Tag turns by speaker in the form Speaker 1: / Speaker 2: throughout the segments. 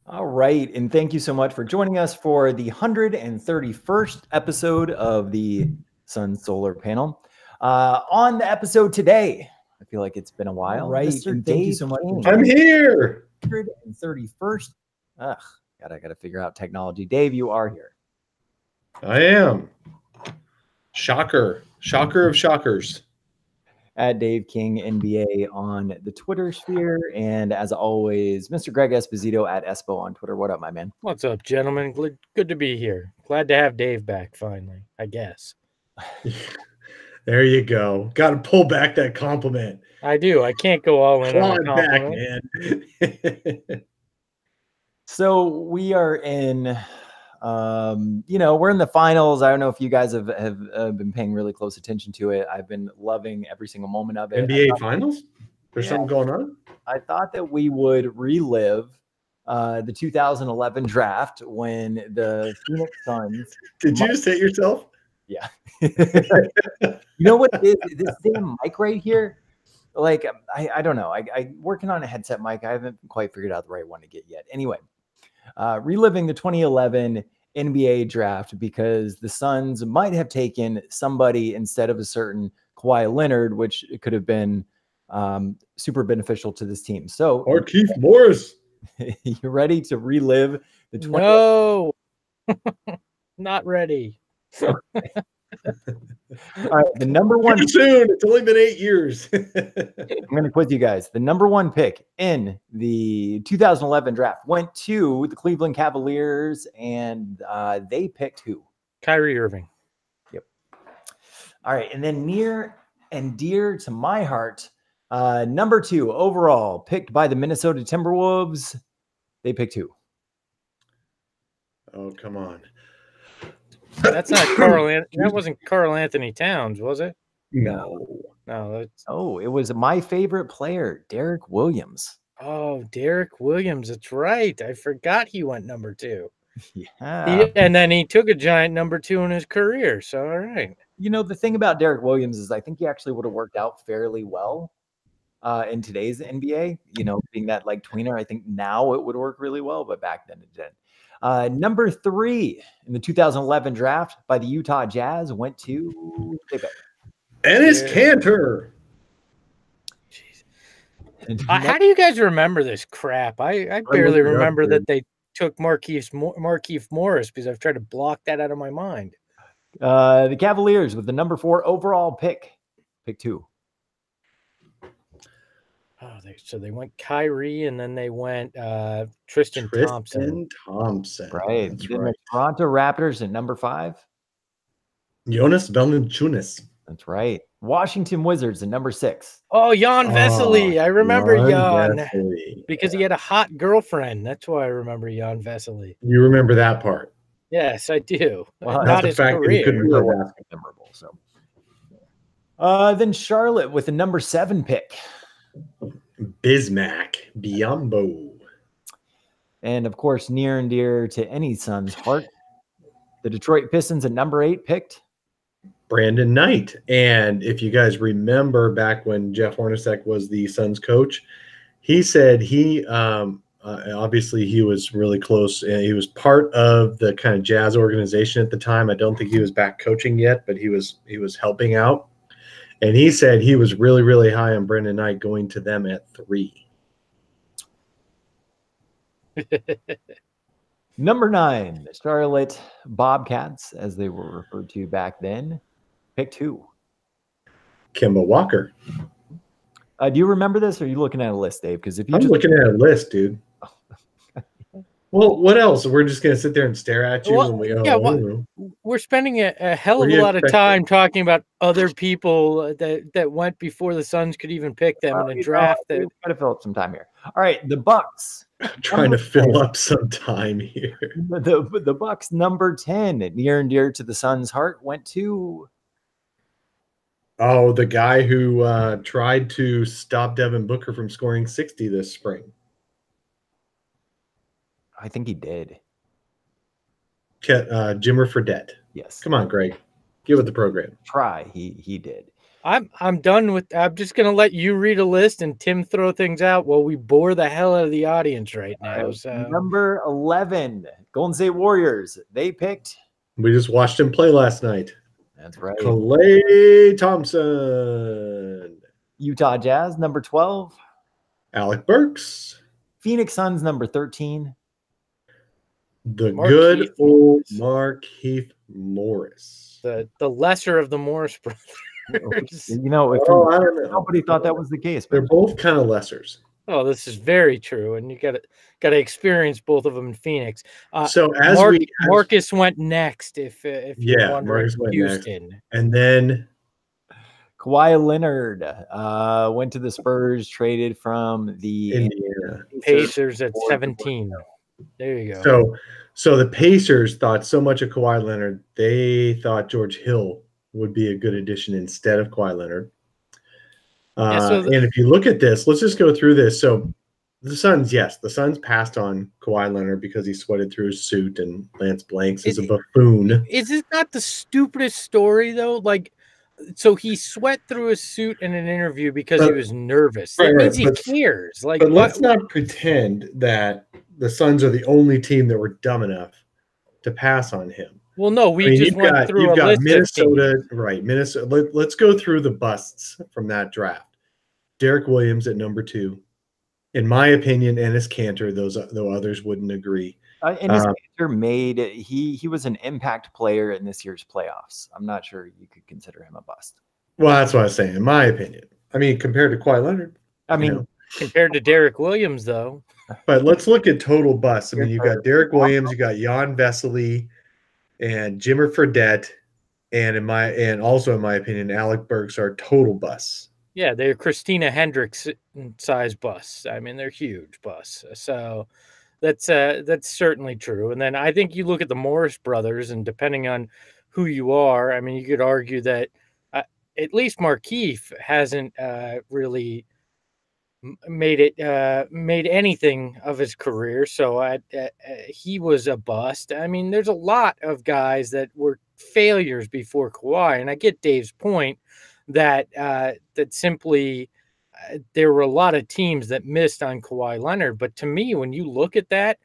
Speaker 1: All right. And thank you so much for joining us for the 131st episode of the Sun Solar Panel. On the episode today, I feel like it's been a while.
Speaker 2: Right.
Speaker 1: Mr.
Speaker 2: And
Speaker 1: Dave
Speaker 2: thank you so much for
Speaker 1: King.
Speaker 2: joining
Speaker 3: I'm here.
Speaker 1: 131st. Ugh, gotta figure out technology. Dave, you are here.
Speaker 3: I am. Shocker of shockers.
Speaker 1: At Dave King NBA on the Twitter sphere. And as always, Mr. Greg Esposito at Espo on Twitter. What up, my man?
Speaker 2: What's up, gentlemen? Good to be here. Glad to have Dave back finally, I guess.
Speaker 3: There you go. Got to pull back that compliment.
Speaker 2: I do. I can't go all in on a
Speaker 3: back,
Speaker 2: compliment.
Speaker 3: man.
Speaker 1: So we are in, we're in the finals. I don't know if you guys have been paying really close attention to it. I've been loving every single moment of it.
Speaker 3: NBA finals? There's something going on?
Speaker 1: I thought that we would relive the 2011 draft when the Phoenix Suns.
Speaker 3: Did you just hit yourself?
Speaker 1: Yeah. You know what it is? This damn mic right here. Like, I don't know. I working on a headset mic. I haven't quite figured out the right one to get yet. Anyway, reliving the 2011 NBA draft because the Suns might have taken somebody instead of a certain Kawhi Leonard, which could have been super beneficial to this team. So,
Speaker 3: or Keith Morris.
Speaker 1: You ready to relive the 20?
Speaker 2: No, not ready.
Speaker 1: All right, the number one.
Speaker 3: Too soon. It's only been 8 years.
Speaker 1: I'm going to quiz you guys. The number one pick in the 2011 draft went to the Cleveland Cavaliers, and they picked who?
Speaker 2: Kyrie Irving.
Speaker 1: Yep. All right, and then near and dear to my heart, number 2 overall, picked by the Minnesota Timberwolves. They picked who?
Speaker 3: Oh, come on.
Speaker 2: That's not Carl. That wasn't Karl Anthony Towns, was it?
Speaker 3: No.
Speaker 2: That's...
Speaker 1: Oh, it was my favorite player, Derek Williams.
Speaker 2: Oh, Derek Williams. That's right. I forgot he went number 2.
Speaker 1: Yeah.
Speaker 2: And then he took a giant number 2 in his career. So, all right.
Speaker 1: You know, the thing about Derek Williams is I think he actually would have worked out fairly well in today's NBA, being that like tweener. I think now it would work really well, but back then it didn't. Number 3 in the 2011 draft by the Utah Jazz went to
Speaker 3: Enes Kanter.
Speaker 2: Jeez. How do you guys remember this crap? I barely remember that they took Markieff Morris because I've tried to block that out of my mind.
Speaker 1: The Cavaliers with the number 4 overall pick 2.
Speaker 2: Oh, so they went Kyrie, and then they went Tristan Thompson.
Speaker 1: Right.
Speaker 3: That's
Speaker 1: then
Speaker 3: right.
Speaker 1: the Toronto Raptors at number 5.
Speaker 3: Jonas Valanciunas.
Speaker 1: That's right. Washington Wizards at number 6.
Speaker 2: Oh, Jan Vesely. I remember Jan
Speaker 3: Vesely.
Speaker 2: because he had a hot girlfriend. That's why I remember Jan Vesely.
Speaker 3: You remember that part?
Speaker 2: Yes, I do.
Speaker 1: Well,
Speaker 2: not his career.
Speaker 1: Memorable. So, then Charlotte with the number 7 pick.
Speaker 3: Bismack Biyombo.
Speaker 1: And of course, near and dear to any Suns' heart, the Detroit Pistons at number 8 picked
Speaker 3: Brandon Knight. And if you guys remember back when Jeff Hornacek was the Suns coach, he said he obviously he was really close. He was part of the kind of Jazz organization at the time. I don't think he was back coaching yet, but he was helping out. And he said he was really, really high on Brandon Knight going to them at 3.
Speaker 1: Number 9, the Charlotte Bobcats, as they were referred to back then, picked who?
Speaker 3: Kemba Walker.
Speaker 1: Do you remember this, or are you looking at a list, Dave? Because if you
Speaker 3: I'm looking at a list, dude. Well, what else? We're just going to sit there and stare at you when we go.
Speaker 2: Yeah, we're spending a hell of a lot of time talking about other people that went before the Suns could even pick them in a draft.
Speaker 1: Try to fill up some time here. All right, the Bucks.
Speaker 3: Trying to fill up some time here.
Speaker 1: The Bucks number 10, near and dear to the Suns' heart, went to.
Speaker 3: Oh, the guy who tried to stop Devin Booker from scoring 60 this spring.
Speaker 1: I think he did.
Speaker 3: Jimmer Fredette.
Speaker 1: Yes.
Speaker 3: Come on, Greg. Give it the program.
Speaker 1: Try. He did.
Speaker 2: I'm done with. I'm just gonna let you read a list and Tim throw things out while we bore the hell out of the audience right now.
Speaker 1: Right.
Speaker 2: So
Speaker 1: Number 11, Golden State Warriors. They picked.
Speaker 3: We just watched him play last night.
Speaker 1: That's right.
Speaker 3: Klay Thompson.
Speaker 1: Utah Jazz, number 12.
Speaker 3: Alec Burks.
Speaker 1: Phoenix Suns, number 13.
Speaker 3: The
Speaker 2: Markieff
Speaker 3: good old
Speaker 2: Morris.
Speaker 3: Markieff Morris.
Speaker 2: The lesser of the Morris brothers.
Speaker 1: You know, if
Speaker 3: I don't know.
Speaker 1: nobody thought that was the case.
Speaker 3: They're both kind of lessers.
Speaker 2: Oh, this is very true, and you got to experience both of them in Phoenix.
Speaker 3: So as
Speaker 2: Marcus went next, if you're wondering,
Speaker 3: Marcus went
Speaker 2: Houston,
Speaker 3: next. And then
Speaker 1: Kawhi Leonard went to the Spurs, traded from the
Speaker 3: Indiana
Speaker 2: Pacers at 17. There you go.
Speaker 3: So the Pacers thought so much of Kawhi Leonard, they thought George Hill would be a good addition instead of Kawhi Leonard. And if you look at this, let's just go through this. So the Suns passed on Kawhi Leonard because he sweated through his suit, and Lance Blanks is a buffoon.
Speaker 2: Is it not the stupidest story though? Like, so he sweat through his suit in an interview because he was nervous. That means he cares. Like,
Speaker 3: but let's not pretend that the Suns are the only team that were dumb enough to pass on him.
Speaker 2: Well, no, we just went through a list
Speaker 3: Minnesota, right? Minnesota. Let's go through the busts from that draft. Derek Williams at number 2, in my opinion, Enes Kanter. Though others wouldn't agree.
Speaker 1: Enes Kanter he was an impact player in this year's playoffs. I'm not sure you could consider him a bust.
Speaker 3: Well, that's what I was saying. In my opinion, I mean, compared to Kawhi Leonard,
Speaker 2: compared to Derek Williams, though.
Speaker 3: But let's look at total busts. I mean, you got Derek Williams, you got Jan Vesely, and Jimmer Fredette, and also in my opinion, Alec Burks are total busts.
Speaker 2: Yeah, they're Christina Hendricks size busts. I mean, they're huge busts. So that's certainly true. And then I think you look at the Morris brothers, and depending on who you are, I mean, you could argue that at least Markieff hasn't really made anything of his career. So he was a bust. I mean, there's a lot of guys that were failures before Kawhi, and I get Dave's point that simply there were a lot of teams that missed on Kawhi Leonard. But to me, when you look at that,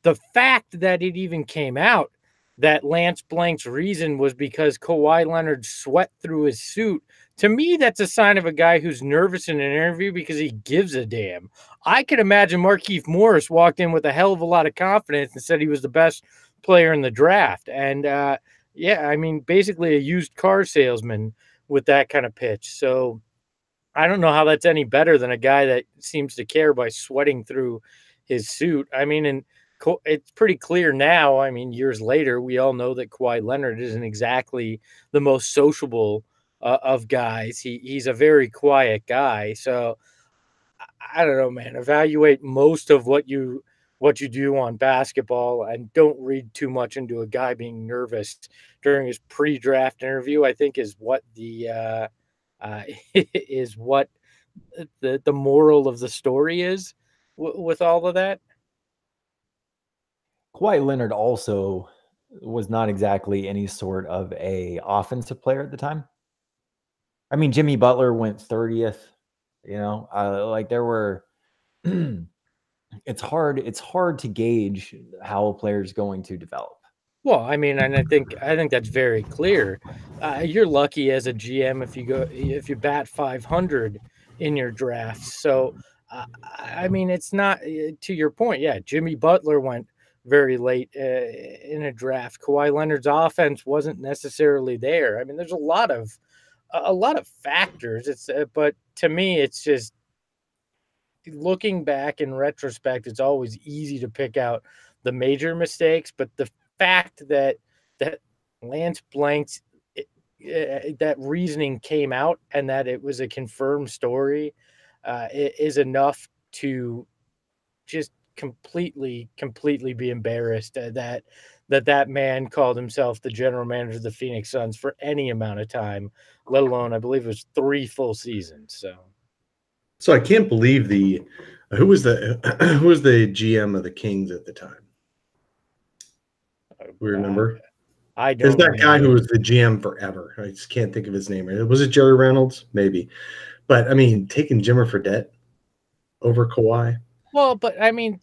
Speaker 2: the fact that it even came out that Lance Blank's reason was because Kawhi Leonard sweat through his suit, to me, that's a sign of a guy who's nervous in an interview because he gives a damn. I can imagine Markieff Morris walked in with a hell of a lot of confidence and said he was the best player in the draft. And I mean, basically a used car salesman with that kind of pitch. So I don't know how that's any better than a guy that seems to care by sweating through his suit. I mean, and it's pretty clear now. I mean, years later, we all know that Kawhi Leonard isn't exactly the most sociable of guys. He's a very quiet guy. So I don't know, man. Evaluate most of what you do on basketball, and don't read too much into a guy being nervous during his pre-draft interview. I think is what the moral of the story is with all of that.
Speaker 1: Kawhi Leonard also was not exactly any sort of a offensive player at the time. I mean, Jimmy Butler went 30th. Like there were. It's hard to gauge how a player is going to develop.
Speaker 2: Well, I mean, and I think that's very clear. You're lucky as a GM if you bat 500 in your drafts. So, I mean, it's not to your point. Yeah, Jimmy Butler went very late in a draft. Kawhi Leonard's offense wasn't necessarily there. I mean, there's a lot of factors. But to me, it's just, looking back in retrospect, it's always easy to pick out the major mistakes, but the fact that Lance Blank's that reasoning came out and that it was a confirmed story is enough to just completely be embarrassed that man called himself the general manager of the Phoenix Suns for any amount of time, let alone, I believe it was 3 full seasons.
Speaker 3: So I can't believe who was the GM of the Kings at the time? We remember?
Speaker 2: I
Speaker 3: There's
Speaker 2: don't
Speaker 3: that guy
Speaker 2: remember.
Speaker 3: who was the GM forever. I just can't think of his name. Was it Jerry Reynolds? Maybe. But I mean, taking Jimmer Fredette over Kawhi.
Speaker 2: Well, but I mean,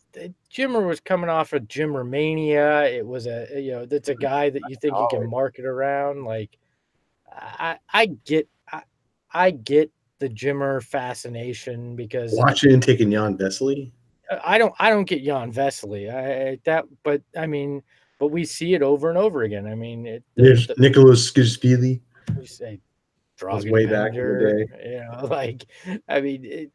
Speaker 2: Jimmer was coming off of Jimmer Mania. It was that's a guy that you think you can market around. Like, I get the Jimmer fascination because
Speaker 3: Washington taking Jan Vesely.
Speaker 2: I don't get Jan Vesely. But we see it over and over again. I mean,
Speaker 3: There's Nicholas Skizvili.
Speaker 2: We say
Speaker 3: was way back in the
Speaker 2: day. I mean,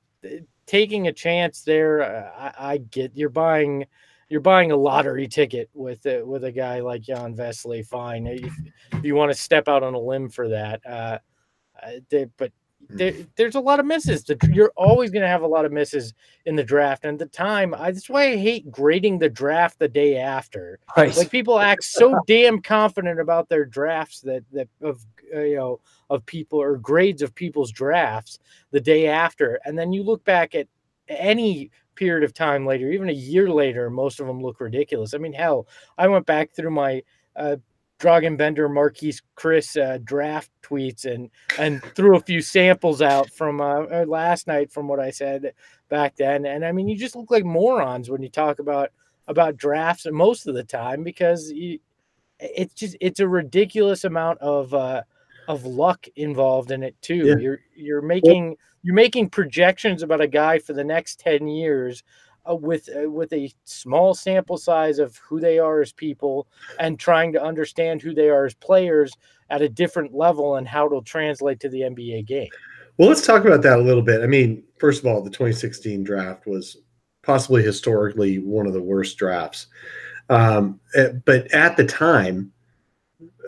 Speaker 2: taking a chance there. I get you're buying a lottery ticket with a guy like Jan Vesely. Fine, if you want to step out on a limb for that. But there's a lot of misses. You're always going to have a lot of misses in the draft. And at the time, that's why I hate grading the draft the day after.
Speaker 1: Right.
Speaker 2: Like people act so damn confident about their drafts that of people or grades of people's drafts the day after. And then you look back at any period of time later, even a year later, most of them look ridiculous. I mean, hell, I went back through my Dragan Bender, Marquise Chris draft tweets and threw a few samples out from last night from what I said back then. And I mean, you just look like morons when you talk about drafts most of the time because it's a ridiculous amount of luck involved in it too.
Speaker 3: Yeah.
Speaker 2: You're making projections about a guy for the next 10 years. With a small sample size of who they are as people and trying to understand who they are as players at a different level and how it'll translate to the NBA game.
Speaker 3: Well, let's talk about that a little bit. I mean, first of all, the 2016 draft was possibly historically one of the worst drafts. But at the time,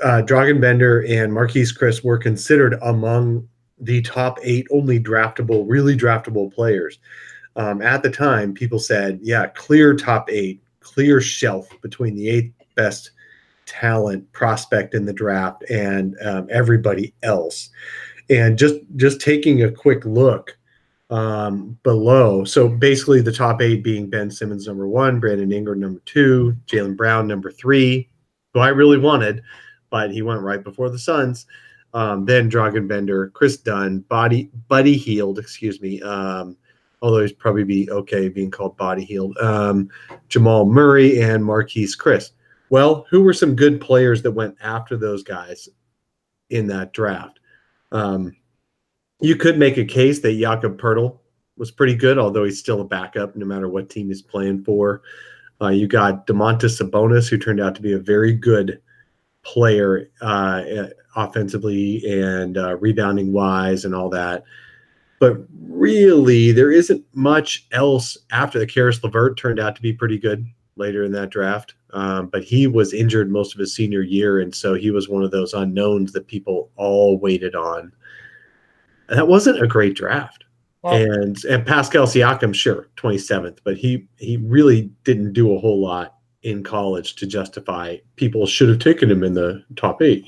Speaker 3: Dragan Bender and Marquise Chris were considered among the top 8 only really draftable players. At the time, people said, yeah, clear top 8, clear shelf between the 8th best talent prospect in the draft and everybody else. And just taking a quick look below. So basically the top 8 being Ben Simmons, number 1, Brandon Ingram, number 2, Jaylen Brown, number 3, who I really wanted, but he went right before the Suns. Then Dragan Bender, Chris Dunn, Buddy Hield, although he's probably be okay being called Body Healed, Jamal Murray, and Marquise Chris. Well, who were some good players that went after those guys in that draft? You could make a case that Jakob Poeltl was pretty good, although he's still a backup no matter what team he's playing for. You got Domantas Sabonis, who turned out to be a very good player offensively and rebounding-wise and all that. But really, there isn't much else after that. Karis LeVert turned out to be pretty good later in that draft. But he was injured most of his senior year, and so he was one of those unknowns that people all waited on. And that wasn't a great draft. Well, and Pascal Siakam, sure, 27th, but he really didn't do a whole lot in college to justify people should have taken him in the top 8,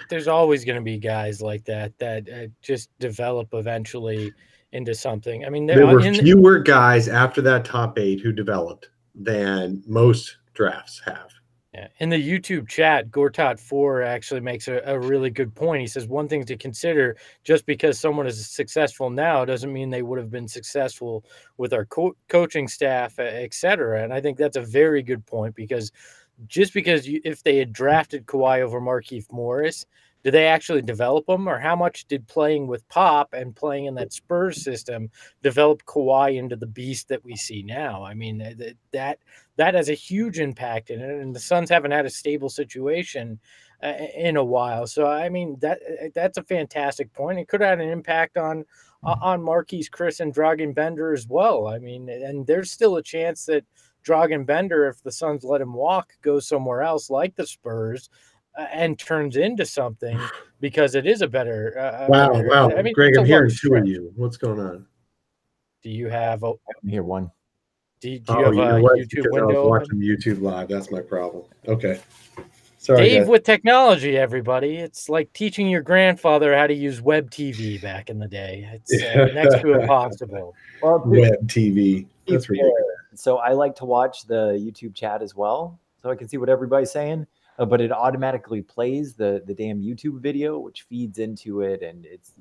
Speaker 2: There's always going to be guys like that just develop eventually into something. I mean,
Speaker 3: there were fewer guys after that top 8 who developed than most drafts have.
Speaker 2: Yeah. In the YouTube chat, Gortat4 actually makes a really good point. He says one thing to consider, just because someone is successful now doesn't mean they would have been successful with our coaching staff, et cetera. And I think that's a very good point, because just because if they had drafted Kawhi over Markieff Morris, did they actually develop him, or how much did playing with Pop and playing in that Spurs system develop Kawhi into the beast that we see now? I mean, that has a huge impact in it, and the Suns haven't had a stable situation in a while. So, I mean, that's a fantastic point. It could have had an impact on Marquise Chris and Dragan Bender as well. I mean, and there's still a chance that Dragan Bender, if the Suns let him walk, goes somewhere else like the Spurs, and turns into something, because it is a better.
Speaker 3: Wow.
Speaker 2: I mean,
Speaker 3: Greg, I'm hearing 2 of you. What's going on?
Speaker 2: Do you have?
Speaker 1: I hear one.
Speaker 2: Do you have a YouTube window?
Speaker 3: I was watching YouTube live. That's my problem. Okay. Sorry,
Speaker 2: Dave
Speaker 3: guys.
Speaker 2: With technology, everybody. It's like teaching your grandfather how to use web TV back in the day. It's next to impossible.
Speaker 1: Well,
Speaker 3: web TV. That's ridiculous.
Speaker 1: So I like to watch the YouTube chat as well, so I can see what everybody's saying. but it automatically plays the damn YouTube video, which feeds into it, and it's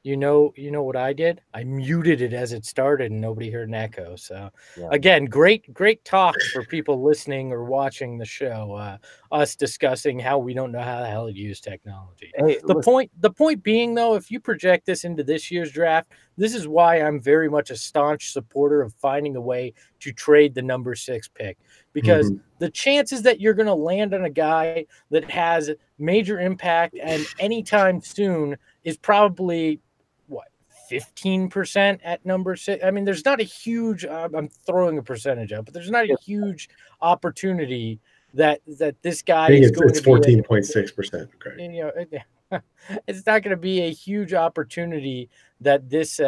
Speaker 2: you know what I did? I muted it as it started, and nobody heard an echo. So
Speaker 1: yeah.
Speaker 2: again, great talks for people listening or watching the show. Us discussing how we don't know how the hell to use technology.
Speaker 1: Hey,
Speaker 2: the point being, though, if you project this into this year's draft, this is why I'm very much a staunch supporter of finding a way to trade the number 6 pick, because the chances that you're going to land on a guy that has major impact and anytime soon is probably 15% at number 6. I mean, there's not a huge, I'm throwing a percentage up, but there's not a huge opportunity that this guy is going to be
Speaker 3: 14.6%. Okay.
Speaker 2: You know, it's not going to be a huge opportunity that this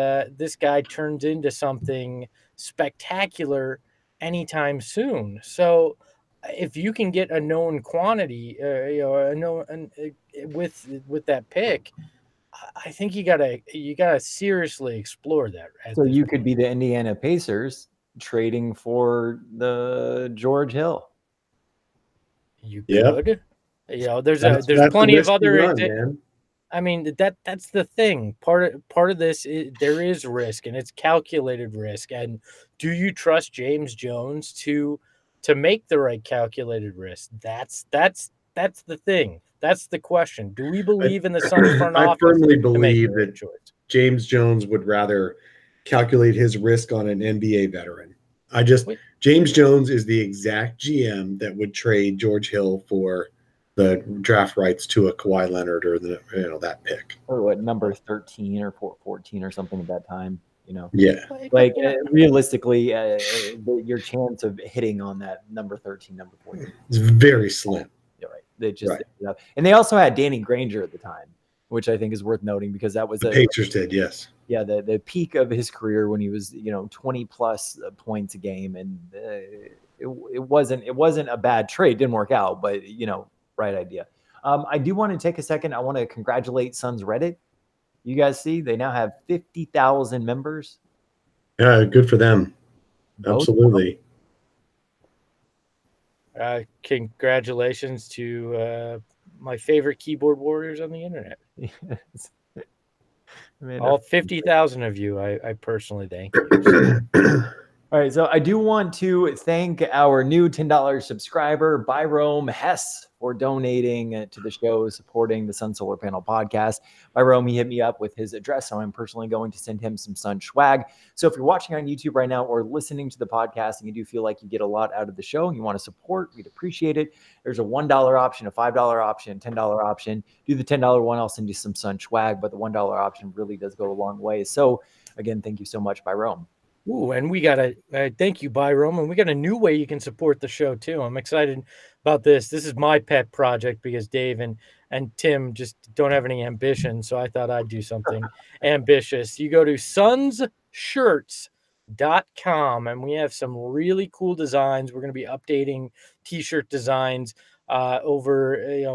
Speaker 2: guy turns into something spectacular anytime soon. So if you can get a known quantity, with that pick, I think you gotta seriously explore that.
Speaker 1: So you could be the Indiana Pacers trading for the George Hill.
Speaker 2: You could. There's plenty of other. I mean, that's the thing. Part of this is there is risk, and it's calculated risk. And do you trust James Jones to make the right calculated risk? That's the thing. That's the question. Do we believe in the Suns front office?
Speaker 3: I firmly believe that James Jones would rather calculate his risk on an NBA veteran. James Jones is the exact GM that would trade George Hill for the draft rights to a Kawhi Leonard or that pick.
Speaker 1: Or what, number 13 or 14 or something at that time,
Speaker 3: Yeah.
Speaker 1: Like realistically, your chance of hitting on that number 13, number 14
Speaker 3: is very slim.
Speaker 1: You're right. They just and they also had Danny Granger at the time, which I think is worth noting because that was
Speaker 3: the Pacers did, yes.
Speaker 1: Yeah, the peak of his career when he was 20 plus points a game, and it wasn't a bad trade. Didn't work out, but right idea. I do want to take a second. I want to congratulate Suns Reddit. You guys see they now have 50,000 members.
Speaker 3: Yeah, good for them. Absolutely.
Speaker 2: Congratulations to my favorite keyboard warriors on the internet.
Speaker 1: Yes.
Speaker 2: All 50,000 of you, I personally thank you.
Speaker 1: All right, so I do want to thank our new $10 subscriber, Byrome Hess, for donating to the show, supporting the Sun Solar Panel podcast. Byrome, he hit me up with his address, so I'm personally going to send him some Sun swag. So if you're watching on YouTube right now or listening to the podcast and you do feel like you get a lot out of the show and you want to support, we'd appreciate it. There's a $1 option, a $5 option, $10 option. Do the $10 one, I'll send you some Sun swag, but the $1 option really does go a long way. So again, thank you so much, Byrome.
Speaker 2: Ooh, and we got thank you, Byrome, and we got a new way you can support the show too. I'm excited about this. This is my pet project because Dave and Tim just don't have any ambition, so I thought I'd do something ambitious. You go to sunsshirts.com, and we have some really cool designs. We're going to be updating t-shirt designs over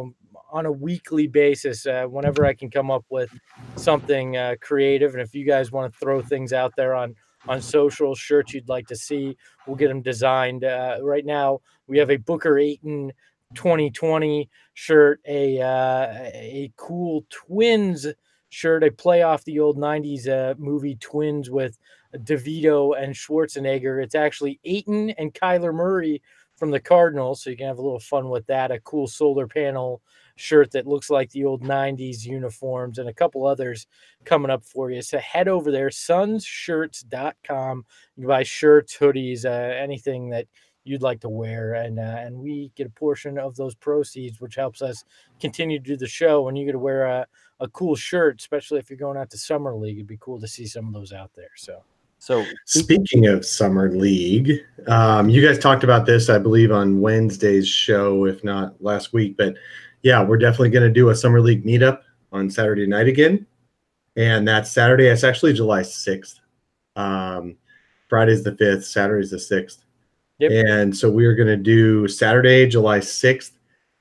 Speaker 2: on a weekly basis whenever I can come up with something creative. And if you guys want to throw things out there on social shirts you'd like to see, we'll get them designed. Right now, we have a Booker Ayton 2020 shirt, a cool Twins shirt, a play off the old 90s movie Twins with DeVito and Schwarzenegger. It's actually Ayton and Kyler Murray from the Cardinals, so you can have a little fun with that. A cool solar panel shirt that looks like the old 90s uniforms, and a couple others coming up for you. So head over there, sunsshirts.com. You can buy shirts, hoodies, anything that you'd like to wear, and we get a portion of those proceeds, which helps us continue to do the show. And you get to wear a cool shirt, especially if you're going out to Summer League. It'd be cool to see some of those out there.
Speaker 3: So speaking of Summer League, you guys talked about this, I believe, on Wednesday's show, if not last week, but yeah, we're definitely going to do a Summer League meetup on Saturday night again. And that's Saturday. It's actually July 6th. Friday's the 5th. Saturday's the 6th. Yep. And so we are going to do Saturday, July 6th,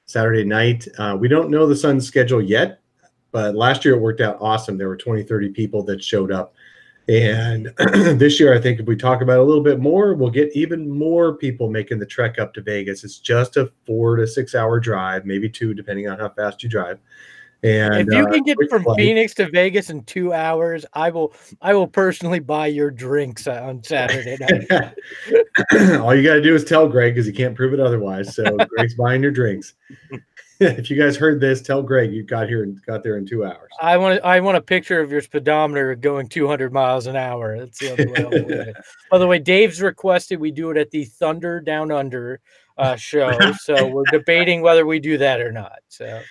Speaker 3: Saturday night. We don't know the Sun's schedule yet, but last year it worked out awesome. There were 20, 30 people that showed up. And this year, I think if we talk about it a little bit more, we'll get even more people making the trek up to Vegas. It's just a 4 to 6 hour drive, maybe 2, depending on how fast you drive. And
Speaker 2: if you can get
Speaker 3: quick
Speaker 2: from
Speaker 3: flight.
Speaker 2: Phoenix to Vegas in 2 hours, I will personally buy your drinks on Saturday night.
Speaker 3: All you got to do is tell Greg, because he can't prove it otherwise. So Greg's buying your drinks. If you guys heard this, tell Greg you got there in 2 hours.
Speaker 2: I want a picture of your speedometer going 200 miles an hour. That's the only way I'll believe it. By the way, Dave's requested we do it at the Thunder Down Under show, so we're debating whether we do that or not. So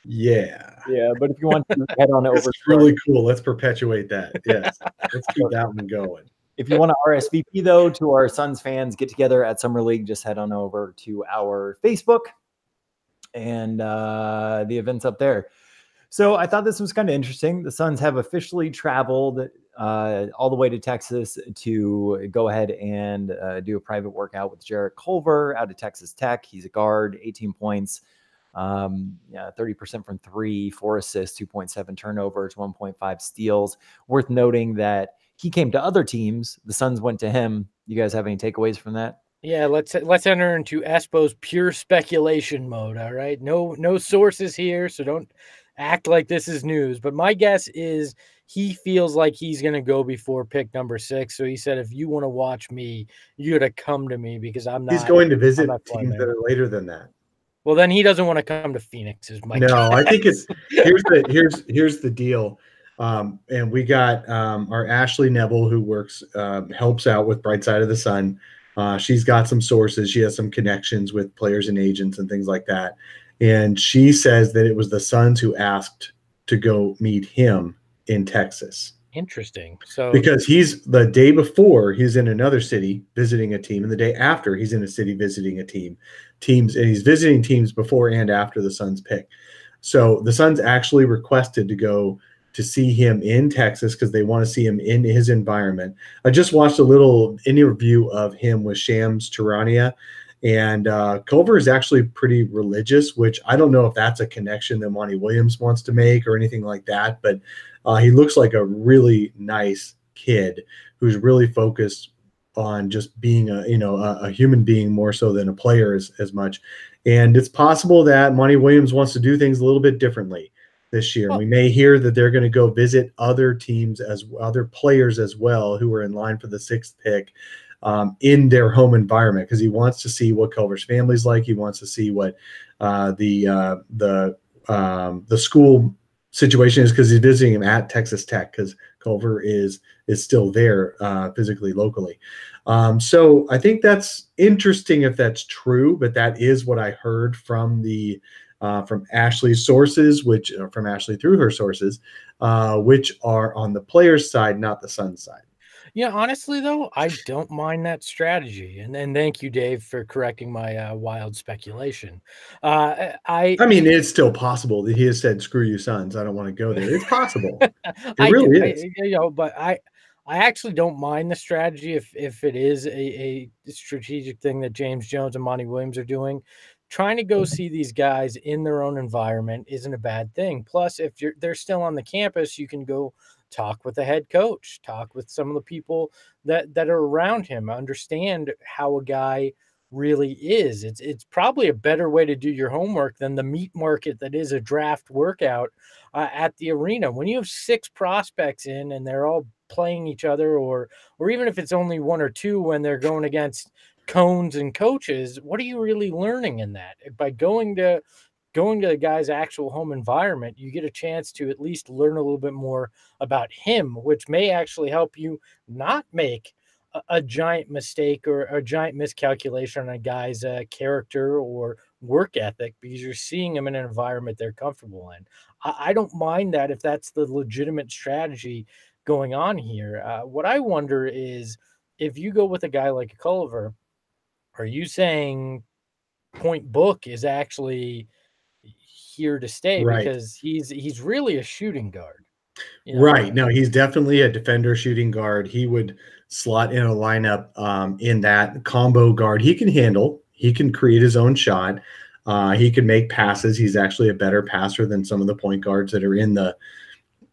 Speaker 3: yeah,
Speaker 1: but if you want to head on over,
Speaker 3: it's really cool. Let's perpetuate that. Yes, let's keep that one going.
Speaker 1: If you want to RSVP though to our Suns fans get together at Summer League, just head on over to our Facebook. And the event's up there. So I thought this was kind of interesting. The Suns have officially traveled all the way to Texas to go ahead and do a private workout with Jarrett Culver out of Texas Tech. He's a guard, 18 points, 30% from 3, 4 assists, 2.7 turnovers, 1.5 steals. Worth noting that he came to other teams. The Suns went to him. You guys have any takeaways from that?
Speaker 2: Yeah, let's enter into Espo's pure speculation mode. All right, no sources here, so don't act like this is news. But my guess is he feels like he's going to go before pick number 6. So he said, if you want to watch me, you got to come to me because I'm not.
Speaker 3: He's going to visit teams that are later than that.
Speaker 2: Well, then he doesn't want to come to Phoenix. Is my
Speaker 3: no?
Speaker 2: guess.
Speaker 3: I think it's here's the deal. And we got our Ashley Neville, who helps out with Bright Side of the Sun. She's got some sources. She has some connections with players and agents and things like that. And she says that it was the Suns who asked to go meet him in Texas.
Speaker 2: Interesting. So
Speaker 3: because he's the day before he's in another city visiting a team, and the day after he's in a city visiting a teams, and he's visiting teams before and after the Suns pick. So the Suns actually requested to go to see him in Texas because they want to see him in his environment. I just watched a little interview of him with Shams Charania, and Culver is actually pretty religious, which I don't know if that's a connection that Monty Williams wants to make or anything like that, but he looks like a really nice kid who's really focused on just being a human being more so than a player as much. And it's possible that Monty Williams wants to do things a little bit differently this year. We may hear that they're going to go visit other teams other players as well who are in line for the 6th pick in their home environment, because he wants to see what Culver's family's like. He wants to see what the school situation is, because he's visiting him at Texas Tech, because Culver is still there physically locally. So I think that's interesting if that's true, but that is what I heard from from Ashley's sources, which from Ashley through her sources, which are on the players' side, not the Suns' side.
Speaker 2: Yeah, honestly, though, I don't mind that strategy. And thank you, Dave, for correcting my wild speculation. I mean,
Speaker 3: it's still possible that he has said, "Screw you, Suns. I don't want to go there." It's possible. It really is.
Speaker 2: But I actually don't mind the strategy if it is a strategic thing that James Jones and Monty Williams are doing. Trying to go see these guys in their own environment isn't a bad thing. Plus, if they're still on the campus, you can go talk with the head coach, talk with some of the people that are around him, understand how a guy really is. It's probably a better way to do your homework than the meat market that is a draft workout at the arena. When you have 6 prospects in and they're all playing each other, or even if it's only 1 or 2 when they're going against cones and coaches, what are you really learning in that? By going to the guy's actual home environment, you get a chance to at least learn a little bit more about him, which may actually help you not make a giant mistake or a giant miscalculation on a guy's character or work ethic, because you're seeing him in an environment they're comfortable in. I don't mind that if that's the legitimate strategy going on here. What I wonder is, if you go with a guy like Culver, are you saying Point Book is actually here to stay?
Speaker 3: Right.
Speaker 2: Because he's really a shooting guard.
Speaker 3: Right. No, he's definitely a defender shooting guard. He would slot in a lineup in that combo guard. He can handle. He can create his own shot. He can make passes. He's actually a better passer than some of the point guards that are in the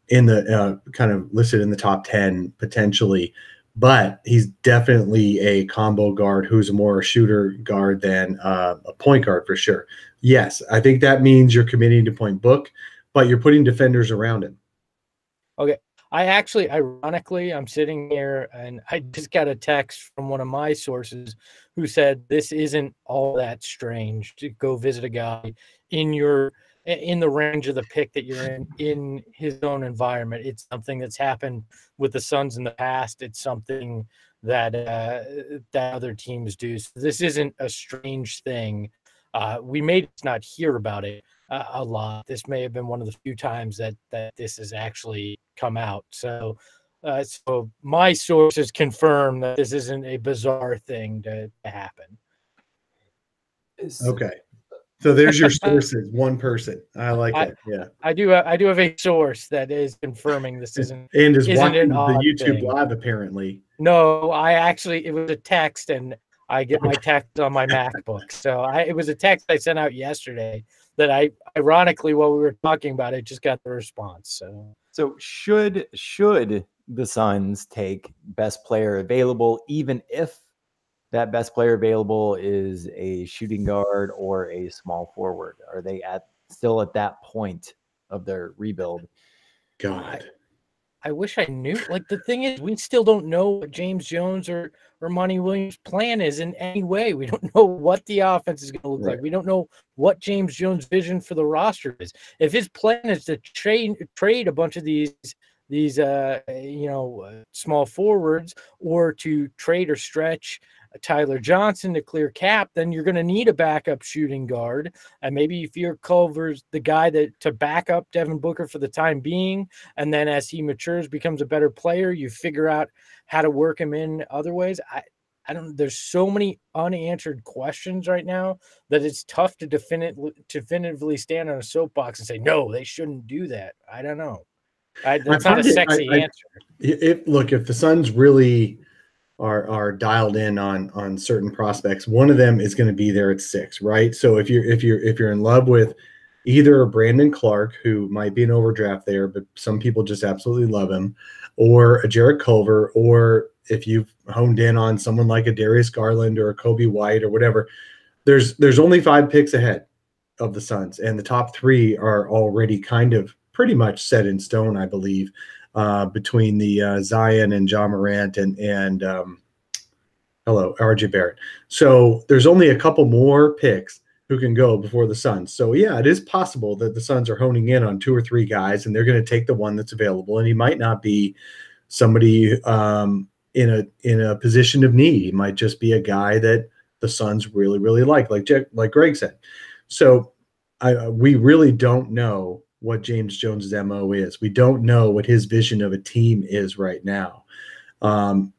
Speaker 3: in the kind of listed in the top 10 potentially, but he's definitely a combo guard who's a more shooter guard than a point guard for sure. Yes, I think that means you're committing to point Book, but you're putting defenders around him.
Speaker 2: Okay. I actually, ironically, I'm sitting here and I just got a text from one of my sources who said this isn't all that strange to go visit a guy in the range of the pick that you're in his own environment. It's something that's happened with the Suns in the past. It's something that that other teams do. So this isn't a strange thing. We may not hear about it a lot. This may have been one of the few times that this has actually come out. So, so my sources confirm that this isn't a bizarre thing to happen.
Speaker 3: Okay, so there's your sources. One person. I like that. Yeah,
Speaker 2: I do have a source that is confirming this isn't
Speaker 3: and is watching
Speaker 2: an odd
Speaker 3: the YouTube
Speaker 2: thing.
Speaker 3: live apparently.
Speaker 2: No, it was a text, and I get my text on my MacBook. So it was a text I sent out yesterday that ironically, while we were talking about it, just got the response.
Speaker 1: So should the Suns take best player available, even if that best player available is a shooting guard or a small forward? Are they still at that point of their rebuild?
Speaker 3: God.
Speaker 2: I wish I knew. Like, the thing is, we still don't know what James Jones or Monty Williams' plan is in any way. We don't know what the offense is going to look like. We don't know what James Jones' vision for the roster is. If his plan is to trade a bunch of these small forwards, or to trade or stretch Tyler Johnson to clear cap, then you're going to need a backup shooting guard. And maybe if you're Culver's the guy to back up Devin Booker for the time being, and then as he matures, becomes a better player, you figure out how to work him in other ways. I don't. There's so many unanswered questions right now that it's tough to definitively stand on a soapbox and say, no, they shouldn't do that. I don't know. That's not a sexy answer.
Speaker 3: If the Suns really are dialed in on certain prospects, one of them is going to be there at 6, right? So if you're in love with either a Brandon Clark, who might be an overdraft there, but some people just absolutely love him, or a Jarrett Culver, or if you've honed in on someone like a Darius Garland or a Kobe White or whatever, there's only 5 picks ahead of the Suns, and the top 3 are already kind of pretty much set in stone, I believe. Between the Zion and Ja Morant and RJ Barrett. So there's only a couple more picks who can go before the Suns. So yeah, it is possible that the Suns are honing in on 2 or 3 guys, and they're going to take the one that's available. And he might not be somebody in a position of need. He might just be a guy that the Suns really, really like Greg said. So we really don't know what James Jones's MO is. We don't know what his vision of a team is right now.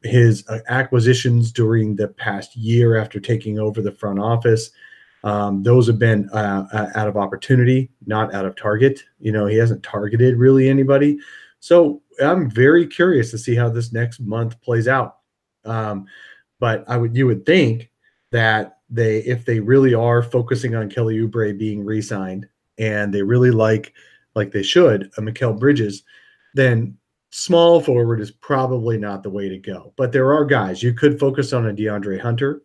Speaker 3: His acquisitions during the past year after taking over the front office, those have been out of opportunity, not out of target. He hasn't targeted really anybody. So I'm very curious to see how this next month plays out. But you would think that if they really are focusing on Kelly Oubre being re-signed, and they really like they should, a Mikal Bridges, then small forward is probably not the way to go. But there are guys. You could focus on a DeAndre Hunter.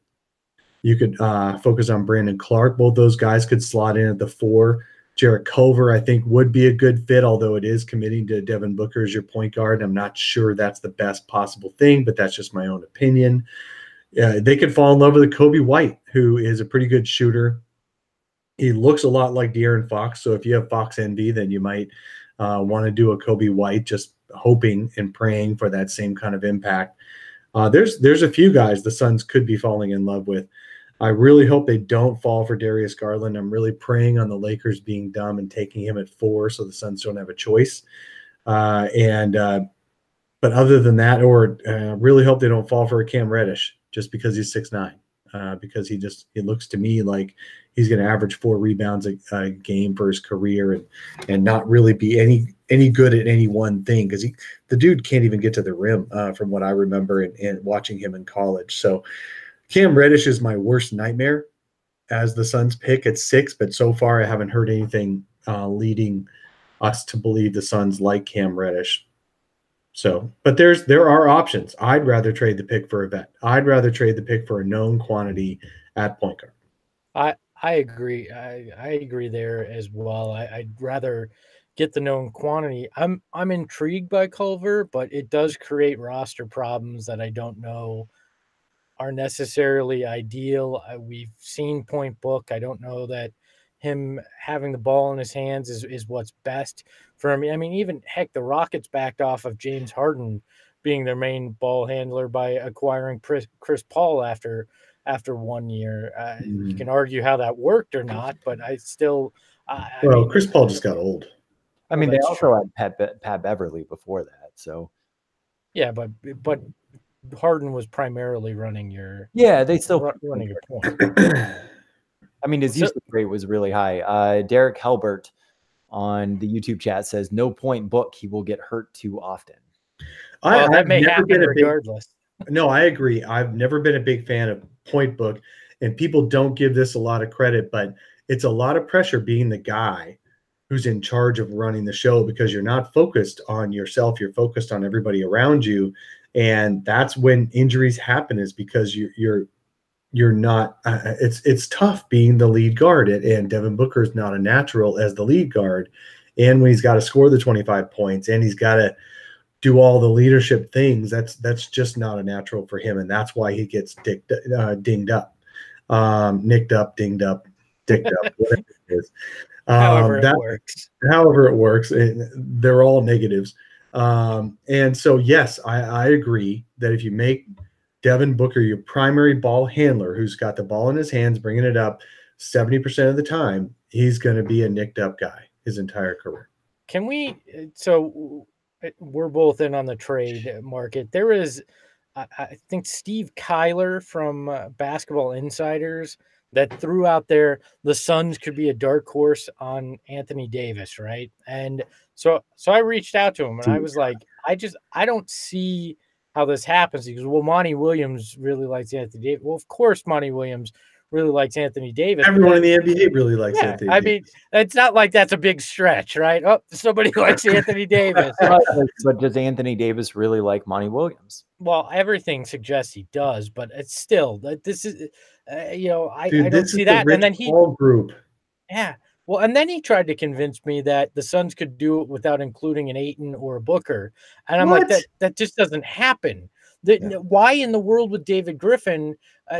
Speaker 3: You could focus on Brandon Clark. Both those guys could slot in at the 4. Jarrett Culver, I think, would be a good fit, although it is committing to Devin Booker as your point guard. I'm not sure that's the best possible thing, but that's just my own opinion. They could fall in love with a Kobe White, who is a pretty good shooter. He looks a lot like De'Aaron Fox, so if you have Fox envy, then you might want to do a Kobe White, just hoping and praying for that same kind of impact. There's a few guys the Suns could be falling in love with. I really hope they don't fall for Darius Garland. I'm really praying on the Lakers being dumb and taking him at 4 so the Suns don't have a choice. But other than that, or really hope they don't fall for a Cam Reddish just because he's 6'9". Because he looks to me like he's going to average 4 rebounds a game for his career and not really be any good at any one thing, because the dude can't even get to the rim from what I remember and watching him in college. So Cam Reddish is my worst nightmare as the Suns pick at 6, but so far I haven't heard anything leading us to believe the Suns like Cam Reddish. So, but there are options. I'd rather trade the pick for a vet. I'd rather trade the pick for a known quantity at point guard.
Speaker 2: I agree. I agree there as well. I'd rather get the known quantity. I'm intrigued by Culver, but it does create roster problems that I don't know are necessarily ideal. We've seen Point Book. I don't know that him having the ball in his hands is what's best for him. I mean, even heck, the Rockets backed off of James Harden being their main ball handler by acquiring Chris Paul after 1 year. You can argue how that worked or not, but I still.
Speaker 3: Chris Paul just got old.
Speaker 1: I mean, they also had Pat Beverly before that, so.
Speaker 2: Yeah, but Harden was primarily running your.
Speaker 1: Yeah, they still
Speaker 2: running your point.
Speaker 1: I mean, his usage rate was really high. Derek Helbert on the YouTube chat says, "No Point Book, he will get hurt too often."
Speaker 2: That may happen regardless.
Speaker 3: No, I agree. I've never been a big fan of Point Book, and people don't give this a lot of credit, but it's a lot of pressure being the guy who's in charge of running the show because you're not focused on yourself. You're focused on everybody around you. And that's when injuries happen, is because you're not, it's tough being the lead guard, and Devin Booker is not a natural as the lead guard. And when he's got to score the 25 points and he's got to do all the leadership things, that's just not a natural for him. And that's why he gets dinged up, nicked up, dinged up, dicked up, whatever it is.
Speaker 2: However it works.
Speaker 3: They're all negatives. And so, yes, I agree that if you make Devin Booker your primary ball handler, who's got the ball in his hands, bringing it up 70% of the time, he's going to be a nicked up guy his entire career.
Speaker 2: So we're both in on the trade market. There is, I think, Steve Kyler from Basketball Insiders that threw out there the Suns could be a dark horse on Anthony Davis, right? And so I reached out to him and I was like, I don't see how this happens. He goes, well, Monty Williams really likes Anthony Davis. Well, of course, Monty Williams really likes Anthony Davis.
Speaker 3: Everyone in the NBA really likes Anthony Davis.
Speaker 2: I mean, it's not like that's a big stretch, right? Oh, somebody likes Anthony Davis.
Speaker 1: But does Anthony Davis really like Monty Williams?
Speaker 2: Well, everything suggests he does, but it's still this is, I don't see that. And then
Speaker 3: group.
Speaker 2: Yeah. Well, and then he tried to convince me that the Suns could do it without including an Ayton or a Booker. And I'm like, that just doesn't happen. Why in the world would David Griffin,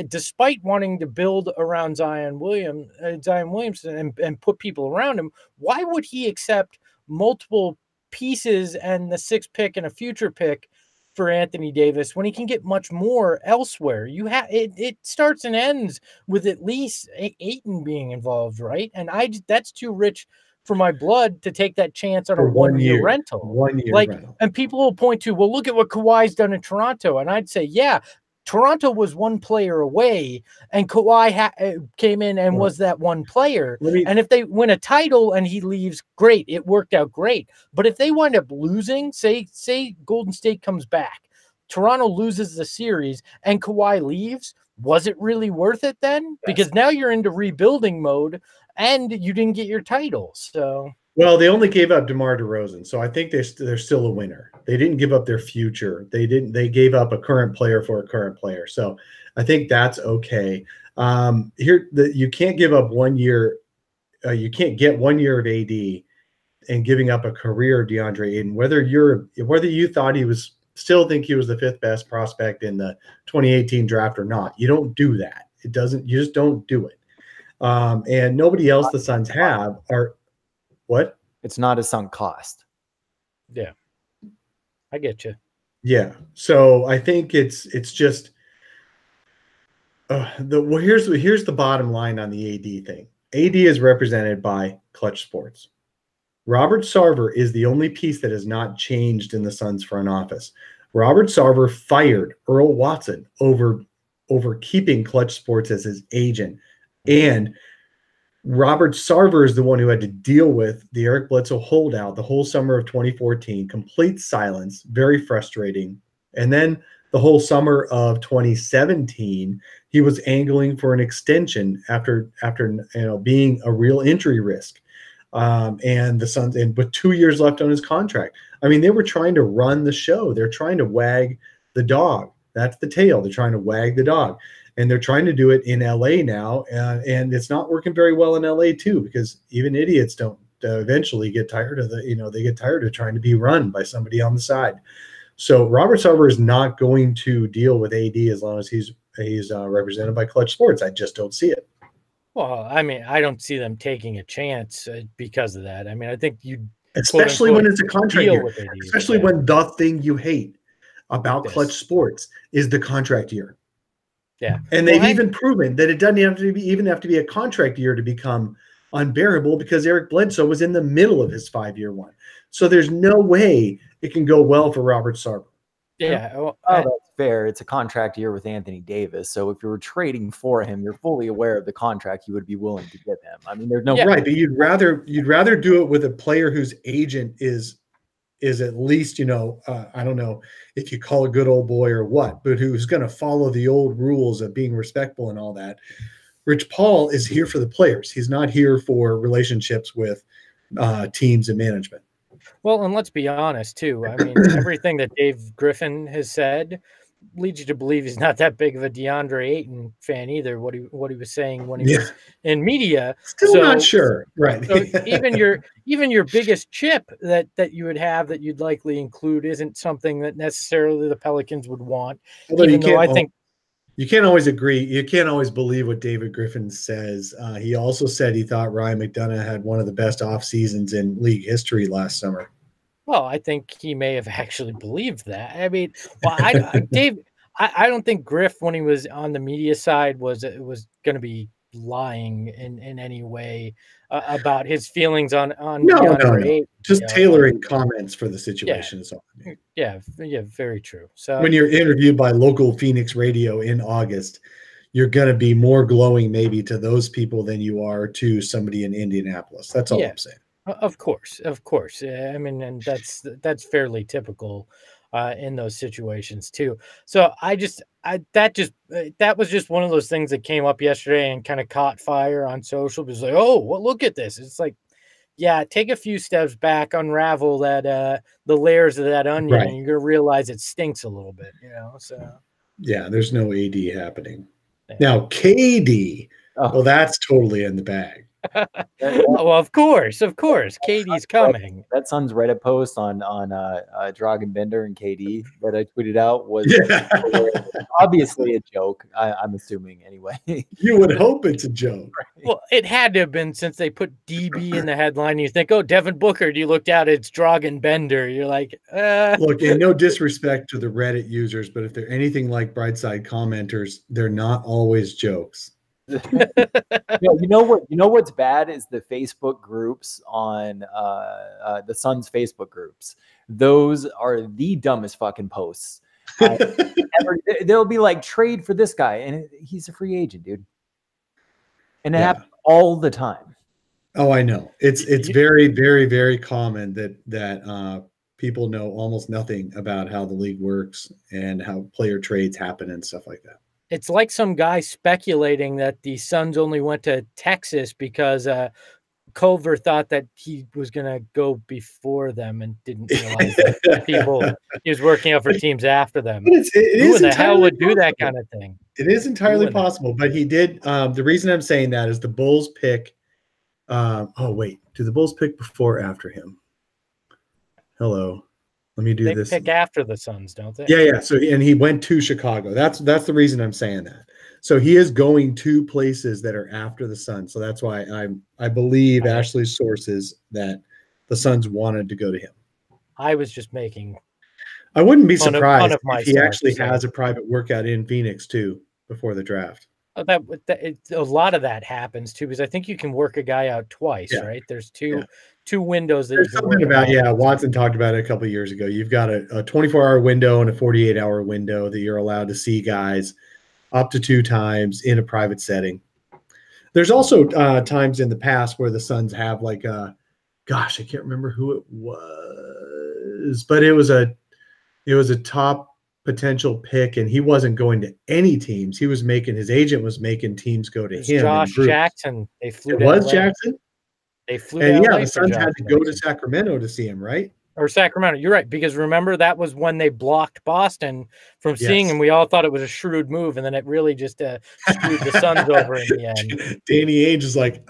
Speaker 2: despite wanting to build around Zion Williamson and put people around him, why would he accept multiple pieces and the 6th pick and a future pick for Anthony Davis when he can get much more elsewhere? It starts and ends with at least Ayton being involved, right? And that's too rich for my blood to take that chance on a 1 year rental.
Speaker 3: 1 year rental.
Speaker 2: And people will point to, well, look at what Kawhi's done in Toronto. And I'd say, yeah, Toronto was one player away, and Kawhi came in and was that one player. And if they win a title and he leaves, great. It worked out great. But if they wind up losing, say Golden State comes back, Toronto loses the series, and Kawhi leaves, was it really worth it then? Because now you're into rebuilding mode, and you didn't get your title. So.
Speaker 3: Well, they only gave up DeMar DeRozan, so I think they're still a winner. They didn't give up their future. They gave up a current player for a current player. So I think that's okay. You can't give up 1 year. You can't get 1 year of AD and giving up a career of DeAndre Ayton. Whether you thought still think he was the 5th best prospect in the 2018 draft or not, you don't do that. You just don't do it. And nobody else the Suns have are. What?
Speaker 1: It's not a sunk cost.
Speaker 2: Yeah, I get you.
Speaker 3: Yeah, so I think it's just here's the bottom line on the AD thing. AD is represented by Clutch Sports. Robert Sarver is the only piece that has not changed in the Suns front office. Robert Sarver fired Earl Watson over keeping Clutch Sports as his agent, and Robert Sarver is the one who had to deal with the Eric Bledsoe holdout the whole summer of 2014, complete silence, very frustrating. And then the whole summer of 2017, he was angling for an extension after being a real injury risk. and the Suns, and with 2 years left on his contract. I mean, they were trying to run the show. They're trying to wag the dog. That's the tail. They're trying to wag the dog, and they're trying to do it in LA now, and it's not working very well in LA too, because even idiots don't eventually get tired of they get tired of trying to be run by somebody on the side. So Robert Sarver is not going to deal with AD as long as he's represented by Clutch Sports. I just don't see it.
Speaker 2: Well, I mean, I don't see them taking a chance because of that. I mean, I think you,
Speaker 3: especially when it's a contract year, especially when the thing you hate about Clutch Sports is the contract year.
Speaker 2: Yeah,
Speaker 3: and they've even proven that it doesn't have to be a contract year to become unbearable, because Eric Bledsoe was in the middle of his 5-year one. So there's no way it can go well for Robert Sarver.
Speaker 2: Yeah, well,
Speaker 1: that's fair. It's a contract year with Anthony Davis. So if you were trading for him, you're fully aware of the contract you would be willing to give him. I mean, there's no
Speaker 3: right, but you'd rather do it with a player whose agent is at least, I don't know if you call a good old boy or what, but who's going to follow the old rules of being respectful and all that. Rich Paul is here for the players. He's not here for relationships with teams and management.
Speaker 2: Well, and let's be honest too. I mean, everything that Dave Griffin has said leads you to believe he's not that big of a DeAndre Ayton fan either. What he was saying when he was in media.
Speaker 3: Still not sure, right?
Speaker 2: So even your biggest chip that you would have that you'd likely include isn't something that necessarily the Pelicans would want.
Speaker 3: Although you can't always agree. You can't always believe what David Griffin says. He also said he thought Ryan McDonough had one of the best off seasons in league history last summer.
Speaker 2: Well, I think he may have actually believed that. I mean, well, Dave, I don't think Griff, when he was on the media side, was going to be lying in any way about his feelings on
Speaker 3: no. Just tailoring comments for the situation is all.
Speaker 2: Yeah, very true. So
Speaker 3: when you're interviewed by local Phoenix radio in August, you're going to be more glowing maybe to those people than you are to somebody in Indianapolis. That's all I'm saying.
Speaker 2: Of course. I mean, and that's fairly typical in those situations too. So that was just one of those things that came up yesterday and kind of caught fire on social. It was like, oh, well, look at this. It's like, yeah, take a few steps back, unravel that the layers of that onion, and you're gonna realize it stinks a little bit, So
Speaker 3: yeah, there's no AD happening now. KD, well, that's totally in the bag.
Speaker 2: Well, of course, KD's coming.
Speaker 1: That Suns Reddit post on Dragan Bender and KD that I tweeted out was obviously a joke. I'm assuming anyway.
Speaker 3: You would hope it's a joke.
Speaker 2: Right. Well, it had to have been, since they put DB in the headline. You think, oh, Devin Booker. You looked out, it's Dragan Bender. You're like,
Speaker 3: Look, and no disrespect to the Reddit users, but if they're anything like Brightside commenters, they're not always jokes.
Speaker 1: You know what's bad is the Facebook groups on the Suns Facebook groups. Those are the dumbest fucking posts. They'll be like, trade for this guy, and he's a free agent, dude. And it happens all the time.
Speaker 3: Oh, I know. It's very, very, very common that people know almost nothing about how the league works and how player trades happen and stuff like that.
Speaker 2: It's like some guy speculating that the Suns only went to Texas because Culver thought that he was going to go before them and didn't realize that he was working out for teams after them.
Speaker 3: Who in
Speaker 2: the hell would do that kind of thing?
Speaker 3: It is entirely possible, but he did. The reason I'm saying that is the Bulls pick. Do the Bulls pick before or after him? Hello. Let me do this.
Speaker 2: They pick after the Suns, don't they?
Speaker 3: Yeah. So he went to Chicago. That's the reason I'm saying that. So he is going to places that are after the Suns. So that's why I believe Ashley's sources that the Suns wanted to go to him.
Speaker 2: I was just making.
Speaker 3: I wouldn't be surprised if he actually has a private workout in Phoenix too before the draft.
Speaker 2: A lot of that happens too, because I think you can work a guy out twice, right? There's two windows.
Speaker 3: There's something about Watson talked about it a couple of years ago. You've got a 24-hour window and a 48-hour window that you're allowed to see guys up to 2 times in a private setting. There's also times in the past where the Suns have like I can't remember who it was, but it was a top potential pick, and he wasn't going to any teams. He was his agent was making teams go to him.
Speaker 2: Josh Jackson. They flew.
Speaker 3: It was Jackson.
Speaker 2: They flew
Speaker 3: And
Speaker 2: to
Speaker 3: yeah,
Speaker 2: LA
Speaker 3: the
Speaker 2: for
Speaker 3: Suns
Speaker 2: Josh
Speaker 3: had to go to
Speaker 2: Jackson.
Speaker 3: Sacramento to see him, right?
Speaker 2: Or Sacramento. You're right, because remember that was when they blocked Boston from seeing him. We all thought it was a shrewd move, and then it really just screwed the Suns over in the end.
Speaker 3: Danny Ainge is like,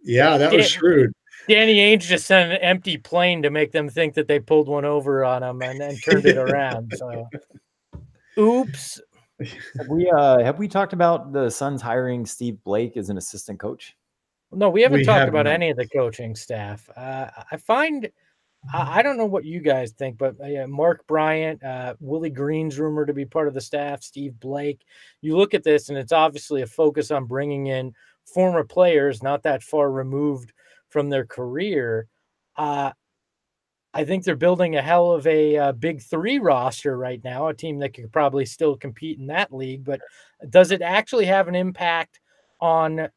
Speaker 3: yeah, that was shrewd.
Speaker 2: Danny Ainge just sent an empty plane to make them think that they pulled one over on him and turned it around. So, oops.
Speaker 1: Have we talked about the Suns hiring Steve Blake as an assistant coach?
Speaker 2: No, we haven't talked about any of the coaching staff. I find, I don't know what you guys think, but Mark Bryant, Willie Green's rumored to be part of the staff, Steve Blake. You look at this, and it's obviously a focus on bringing in former players not that far removed from their career. I think they're building a hell of a big three roster right now, a team that could probably still compete in that league. But does it actually have an impact on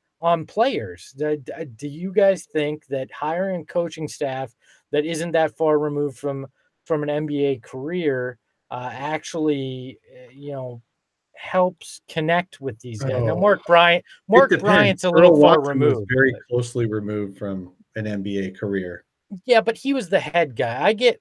Speaker 2: players? Do you guys think that hiring a coaching staff that isn't that far removed from an NBA career actually, helps connect with these guys? Now, Mark Bryant's a little far removed.
Speaker 3: Was very closely removed from an NBA career.
Speaker 2: Yeah, but he was the head guy. I get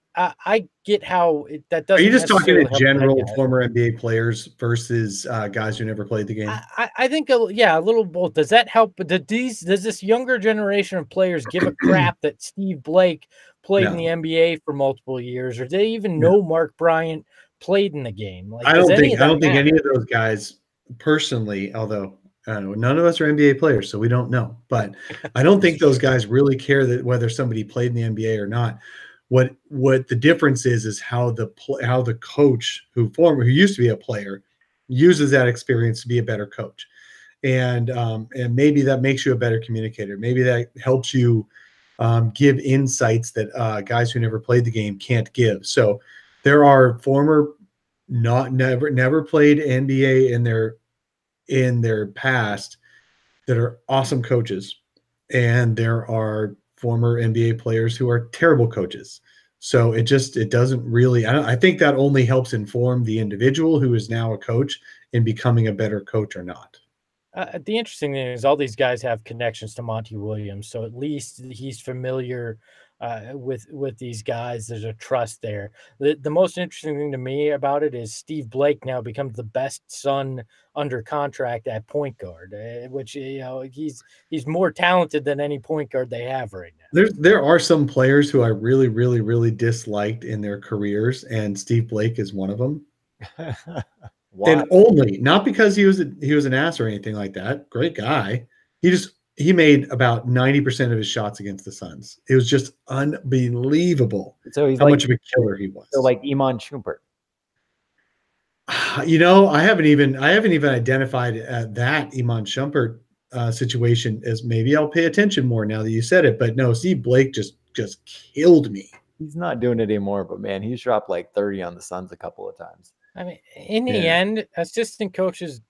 Speaker 2: how that doesn't.
Speaker 3: Are you just talking in general former NBA players versus guys who never played the game?
Speaker 2: I think a little both. Does that help? But does this younger generation of players give a crap that Steve Blake played in the NBA for multiple years, or do they even know Mark Bryant played in the game? Like,
Speaker 3: I don't think any of those guys personally, although none of us are NBA players, so we don't know. But I don't think those guys really care that whether somebody played in the NBA or not. What the difference is how the coach who used to be a player uses that experience to be a better coach, and maybe that makes you a better communicator. Maybe that helps you give insights that guys who never played the game can't give. So there are former never played NBA in their past that are awesome coaches, and there are former NBA players who are terrible coaches. So it doesn't really, I think that only helps inform the individual who is now a coach in becoming a better coach or not.
Speaker 2: The interesting thing is all these guys have connections to Monty Williams, so at least he's familiar with these guys. There's a trust there. The most interesting thing to me about it is Steve Blake now becomes the best Sun under contract at point guard, which he's more talented than any point guard they have right now.
Speaker 3: There are some players who I really, really, really disliked in their careers, and Steve Blake is one of them. And only not because he was an ass or anything like that. Great guy. He made about 90% of his shots against the Suns. It was just unbelievable.
Speaker 1: So he's
Speaker 3: how much of a killer he was.
Speaker 1: So like Iman Shumpert.
Speaker 3: I haven't even identified that Iman Shumpert situation as maybe I'll pay attention more now that you said it. But no, Steve Blake just killed me.
Speaker 1: He's not doing it anymore, but man, he's dropped like 30 on the Suns a couple of times.
Speaker 2: I mean, in the end, assistant coaches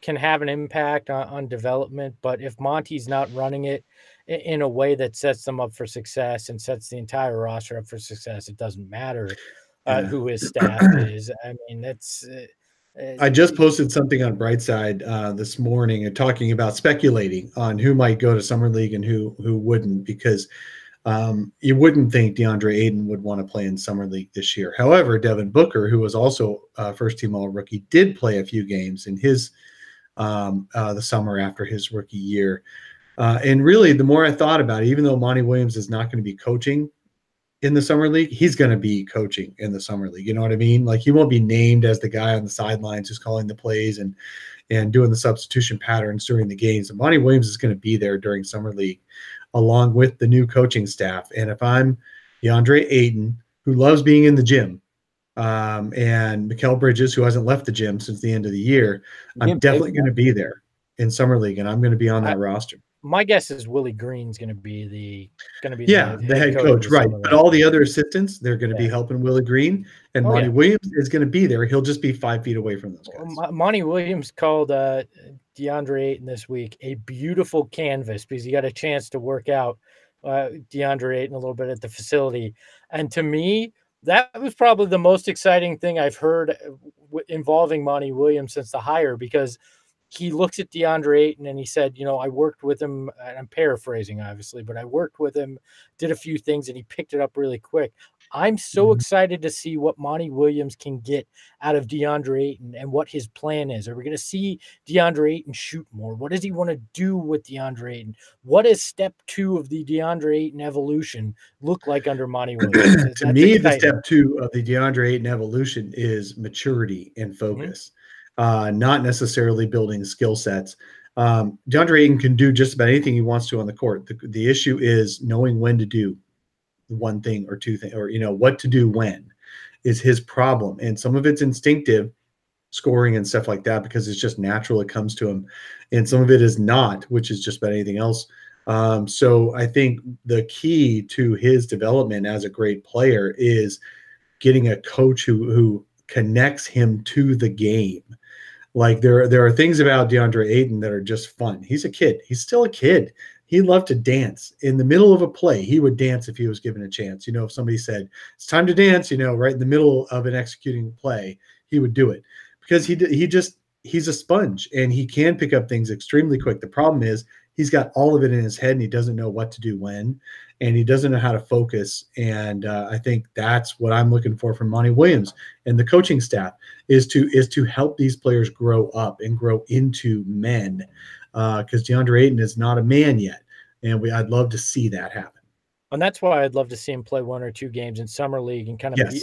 Speaker 2: can have an impact on development, but if Monty's not running it in a way that sets them up for success and sets the entire roster up for success, it doesn't matter who his staff is. I mean, that's.
Speaker 3: I just posted something on Brightside this morning and talking about speculating on who might go to Summer League and who wouldn't, because you wouldn't think DeAndre Ayton would want to play in Summer League this year. However, Devin Booker, who was also first-team All-Rookie, did play a few games in his the summer after his rookie year. And really, the more I thought about it, even though Monty Williams is not going to be coaching in the Summer League, he's going to be coaching in the Summer League. You know what I mean? Like, he won't be named as the guy on the sidelines who's calling the plays and doing the substitution patterns during the games. And Monty Williams is going to be there during Summer League, along with the new coaching staff. And if I'm DeAndre Ayton, who loves being in the gym, and Mikal Bridges, who hasn't left the gym since the end of the year, I'm definitely going to be there in Summer League, and I'm going to be on that roster.
Speaker 2: My guess is Willie Green's going to be the
Speaker 3: head coach, right? But all the other assistants, they're going to be helping Willie Green, and Monty Williams is going to be there. He'll just be 5 feet away from those guys.
Speaker 2: Monty Williams called DeAndre Ayton this week a beautiful canvas because he got a chance to work out DeAndre Ayton a little bit at the facility, and to me, that was probably the most exciting thing I've heard involving Monty Williams since the hire, because he looks at DeAndre Ayton and he said, I worked with him, and I'm paraphrasing obviously, but I worked with him, did a few things, and he picked it up really quick. I'm so excited to see what Monty Williams can get out of DeAndre Ayton and what his plan is. Are we going to see DeAndre Ayton shoot more? What does he want to do with DeAndre Ayton? What is step 2 of the DeAndre Ayton evolution look like under Monty Williams?
Speaker 3: To me, the step 2 of the DeAndre Ayton evolution is maturity and focus, not necessarily building skill sets. DeAndre Ayton can do just about anything he wants to on the court. The issue is knowing when to do one thing or two things, or what to do when is his problem. And some of it's instinctive scoring and stuff like that, because it's just natural, it comes to him, and some of it is not, which is just about anything else. So I think the key to his development as a great player is getting a coach who connects him to the game. Like there are things about DeAndre Ayton that are just fun. He's a kid. He's still a kid. He loved to dance in the middle of a play. He would dance if he was given a chance. If somebody said it's time to dance, right in the middle of an executing play, he would do it, because he's a sponge and he can pick up things extremely quick. The problem is he's got all of it in his head and he doesn't know what to do when, and he doesn't know how to focus. And I think that's what I'm looking for from Monty Williams and the coaching staff is to help these players grow up and grow into men. Because DeAndre Ayton is not a man yet, and I'd love to see that happen.
Speaker 2: And that's why I'd love to see him play 1 or 2 games in summer league and kind of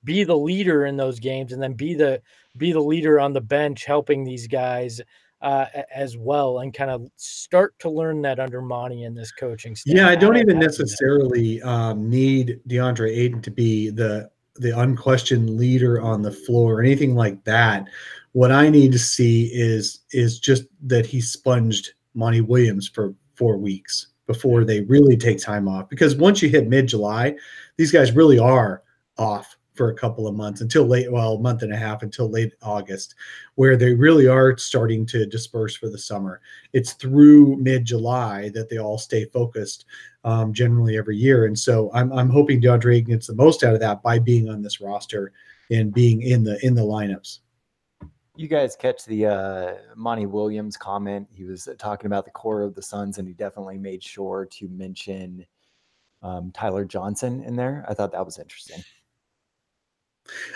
Speaker 2: be the leader in those games, and then be the leader on the bench, helping these guys as well, and kind of start to learn that under Monty and this coaching staff.
Speaker 3: Yeah, I don't even necessarily need DeAndre Ayton to be the unquestioned leader on the floor or anything like that. What I need to see is just that he sponged Monty Williams for 4 weeks before they really take time off. Because once you hit mid-July, these guys really are off for a couple of months until a month and a half until late August, where they really are starting to disperse for the summer. It's through mid-July that they all stay focused generally every year. And so I'm hoping DeAndre Ayton gets the most out of that by being on this roster and being in the lineups.
Speaker 1: You guys catch the Monty Williams comment? He was talking about the core of the Suns, and he definitely made sure to mention Tyler Johnson in there. I thought that was interesting.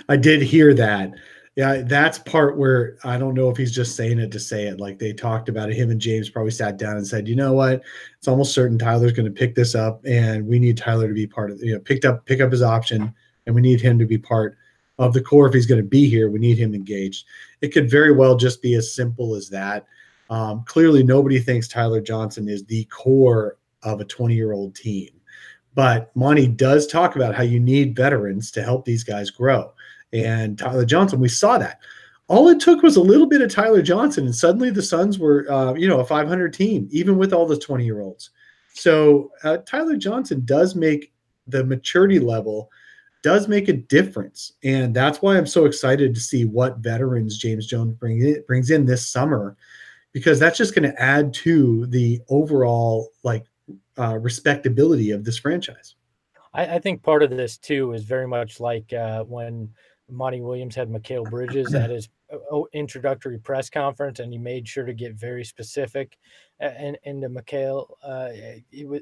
Speaker 3: I did hear that. Yeah, that's part where I don't know if he's just saying it to say it. Like they talked about it. Him and James probably sat down and said, you know what? It's almost certain Tyler's going to pick this up, and we need Tyler to be part of pick up his option, and we need him to be part of the core. If he's going to be here, we need him engaged. It could very well just be as simple as that. Clearly, nobody thinks Tyler Johnson is the core of a 20-year-old team. But Monty does talk about how you need veterans to help these guys grow. And Tyler Johnson, we saw that. All it took was a little bit of Tyler Johnson, and suddenly the Suns were, a 500 team, even with all the 20-year-olds. So Tyler Johnson does make the maturity level – does make a difference. And that's why I'm so excited to see what veterans James Jones brings in this summer, because that's just going to add to the overall respectability of this franchise.
Speaker 2: I think part of this too is very much like when Monty Williams had Mikal Bridges at his introductory press conference, and he made sure to get very specific into Mikal.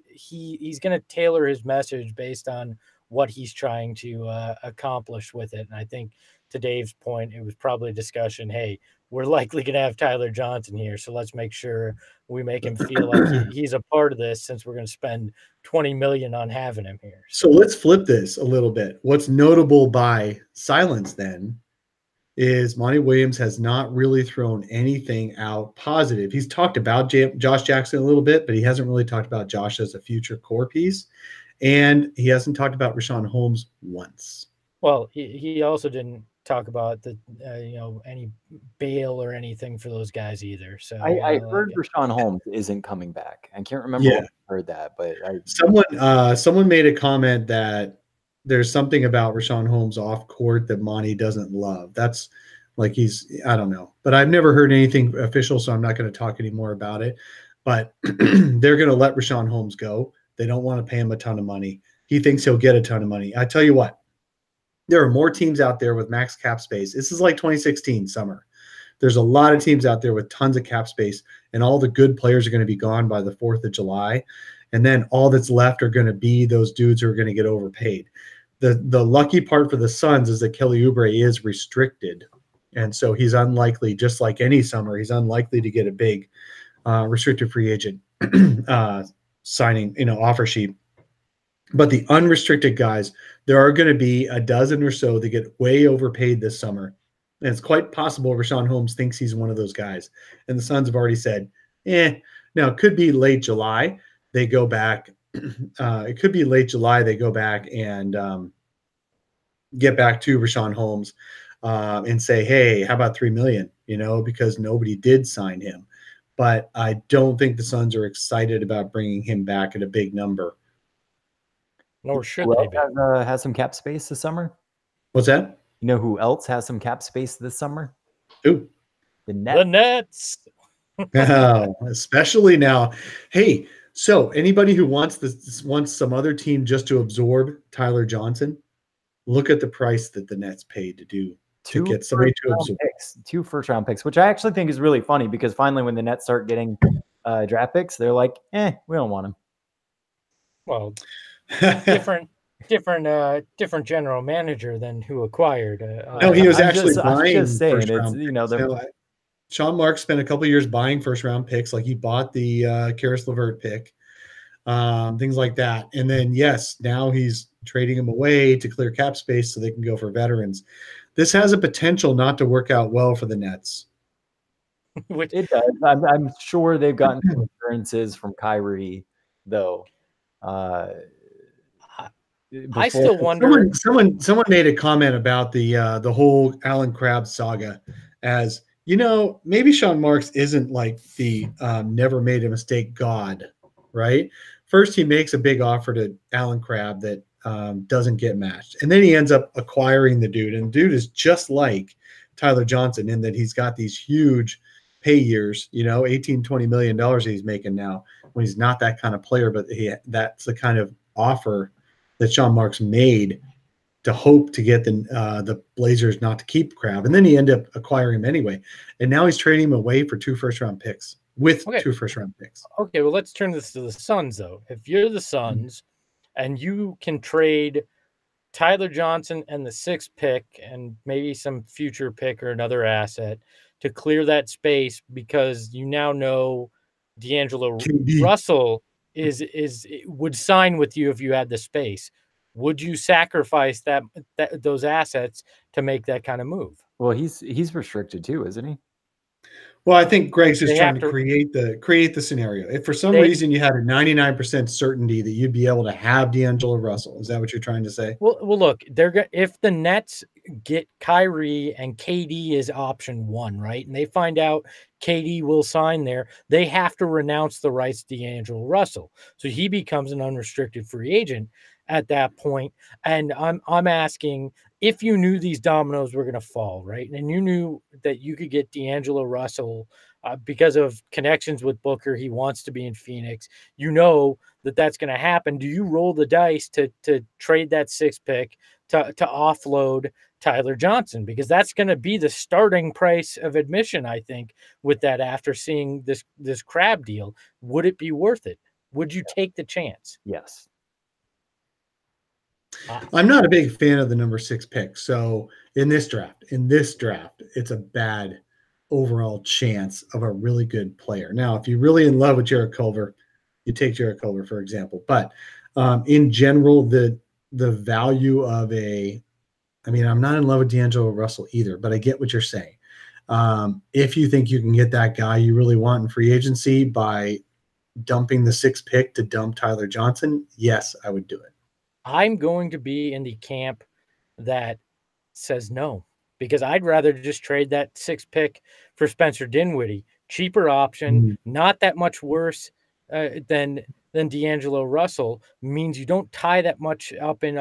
Speaker 2: He's going to tailor his message based on what he's trying to accomplish with it. And I think to Dave's point, it was probably a discussion, hey, we're likely going to have Tyler Johnson here, so let's make sure we make him feel like he's a part of this, since we're going to spend $20 million on having him here.
Speaker 3: So let's flip this a little bit. What's notable by silence then is Monty Williams has not really thrown anything out positive. He's talked about Josh Jackson a little bit, but he hasn't really talked about Josh as a future core piece. And he hasn't talked about Richaun Holmes once.
Speaker 2: Well, he also didn't talk about the any bail or anything for those guys either. So
Speaker 1: I heard Richaun Holmes isn't coming back. I can't remember when I heard that, but
Speaker 3: someone made a comment that there's something about Richaun Holmes off court that Monty doesn't love. That's like I don't know, but I've never heard anything official, so I'm not going to talk any more about it. But they're going to let Richaun Holmes go. They don't want to pay him a ton of money. He thinks he'll get a ton of money. I tell you what, there are more teams out there with max cap space. This is like 2016 summer. There's a lot of teams out there with tons of cap space, and all the good players are going to be gone by the 4th of July. And then all that's left are going to be those dudes who are going to get overpaid. The lucky part for the Suns is that Kelly Oubre is restricted. And so he's unlikely, just like any summer, he's unlikely to get a big restricted free agent signing, offer sheet. But the unrestricted guys, there are going to be a dozen or so that get way overpaid this summer. And it's quite possible Rashawn Holmes thinks he's one of those guys. And the Suns have already said, Now, it could be late July. They go back. It could be late July. They go back and get back to Rashawn Holmes and say, hey, how about $3 million? Because nobody did sign him. But I don't think the Suns are excited about bringing him back at a big number.
Speaker 2: Nor should
Speaker 1: Who
Speaker 2: they be.
Speaker 1: has some cap space this summer?
Speaker 3: What's that?
Speaker 1: You know who else has some cap space this summer?
Speaker 3: Who?
Speaker 1: The Nets.
Speaker 2: The Nets.
Speaker 3: Oh, especially now. Hey, so anybody who wants some other team just to absorb Tyler Johnson, look at the price that the Nets paid to get somebody to absorb.
Speaker 1: 2 first-round picks, which I actually think is really funny because finally when the Nets start getting draft picks, they're like, we don't want them.
Speaker 2: Well, different general manager than who acquired.
Speaker 3: No, he was actually
Speaker 1: I'm
Speaker 3: buying
Speaker 1: just saying,
Speaker 3: first-round. Sean Marks spent a couple of years buying first-round picks, like he bought the Karis LeVert pick, things like that. And then, yes, now he's trading them away to clear cap space so they can go for veterans. This has a potential not to work out well for the Nets.
Speaker 1: It does. I'm sure they've gotten some assurances from Kyrie, though.
Speaker 2: I still wonder.
Speaker 3: Someone made a comment about the whole Alan Crabb saga, as maybe Sean Marks isn't like the never made a mistake god, right? First, he makes a big offer to Alan Crabb that doesn't get matched, and then he ends up acquiring the dude. And the dude is just like Tyler Johnson in that he's got these huge pay years, $18-20 million he's making now when he's not that kind of player, but that's the kind of offer that Sean Marks made to hope to get the Blazers not to keep Crabb. And then he ended up acquiring him anyway. And now he's trading him away for 2 first-round picks with 2 first-round picks.
Speaker 2: Okay, well, let's turn this to the Suns, though. If you're the Suns and you can trade Tyler Johnson and the 6th pick and maybe some future pick or another asset to clear that space because you now know D'Angelo Russell would sign with you if you had the space. Would you sacrifice those assets to make that kind of move?
Speaker 1: Well, he's restricted too, isn't he?
Speaker 3: Well, I think Greg's just trying to create the scenario. If for some reason you had a 99% certainty that you'd be able to have D'Angelo Russell, is that what you're trying to say?
Speaker 2: Well, look, if the Nets get Kyrie and KD is option 1, right, and they find out KD will sign there, they have to renounce the rights to D'Angelo Russell, so he becomes an unrestricted free agent at that point. And I'm asking, if you knew these dominoes were going to fall, right, and you knew that you could get D'Angelo Russell because of connections with Booker, he wants to be in Phoenix, that's going to happen. Do you roll the dice to trade that 6th pick to offload Tyler Johnson? Because that's going to be the starting price of admission, I think, with that after seeing this Crabb deal. Would it be worth it? Would you take the chance?
Speaker 1: Yes.
Speaker 3: I'm not a big fan of the number 6 pick. So in this draft, it's a bad overall chance of a really good player. Now, if you're really in love with Jarrett Culver, you take Jarrett Culver, for example. But in general, the value of I'm not in love with D'Angelo Russell either, but I get what you're saying. If you think you can get that guy you really want in free agency by dumping the 6th pick to dump Tyler Johnson, yes, I would do it.
Speaker 2: I'm going to be in the camp that says no, because I'd rather just trade that 6th pick for Spencer Dinwiddie. Cheaper option, not that much worse than D'Angelo Russell, means you don't tie that much up in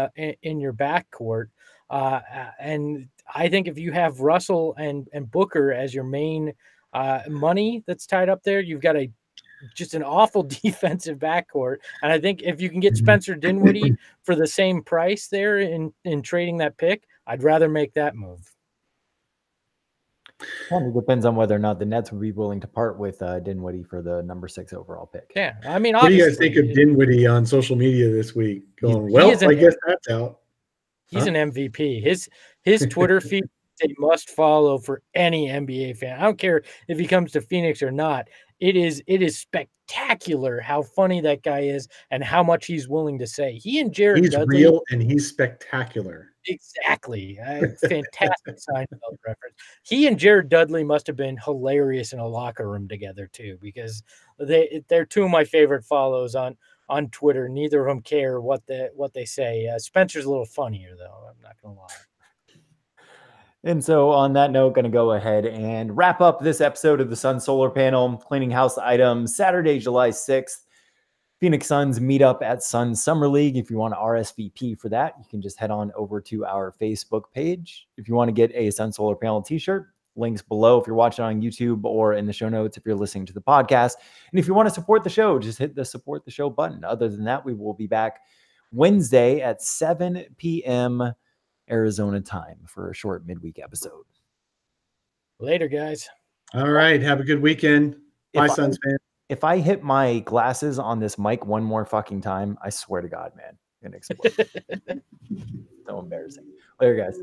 Speaker 2: your backcourt. And I think if you have Russell and Booker as your main money that's tied up there, you've got just an awful defensive backcourt. And I think if you can get Spencer Dinwiddie for the same price there in trading that pick, I'd rather make that move.
Speaker 1: Well, it depends on whether or not the Nets would be willing to part with Dinwiddie for the number 6 overall pick.
Speaker 2: Yeah, I mean,
Speaker 3: what do you guys think of Dinwiddie on social media this week? Going, I guess that's out.
Speaker 2: He's an MVP. His Twitter feed is a must follow for any NBA fan. I don't care if he comes to Phoenix or not. It is spectacular how funny that guy is and how much he's willing to say. He and Jared
Speaker 3: he's
Speaker 2: Dudley,
Speaker 3: real and he's spectacular.
Speaker 2: Exactly. Fantastic Seinfeld reference. He and Jared Dudley must have been hilarious in a locker room together too, because they're two of my favorite follows on Twitter. Neither of them care what they say. Spencer's a little funnier though. I'm not gonna lie.
Speaker 1: And so on that note, going to go ahead and wrap up this episode of the Sun Solar Panel Cleaning House Items, Saturday, July 6th. Phoenix Suns meetup at Sun Summer League. If you want to RSVP for that, you can just head on over to our Facebook page. If you want to get a Sun Solar Panel t-shirt, links below if you're watching on YouTube or in the show notes if you're listening to the podcast. And if you want to support the show, just hit the support the show button. Other than that, we will be back Wednesday at 7 p.m. Arizona time for a short midweek episode.
Speaker 2: Later, guys.
Speaker 3: All right. Have a good weekend. Bye, Suns fans.
Speaker 1: If I hit my glasses on this mic one more fucking time, I swear to God, man, I'm gonna explode. So embarrassing. Later, guys.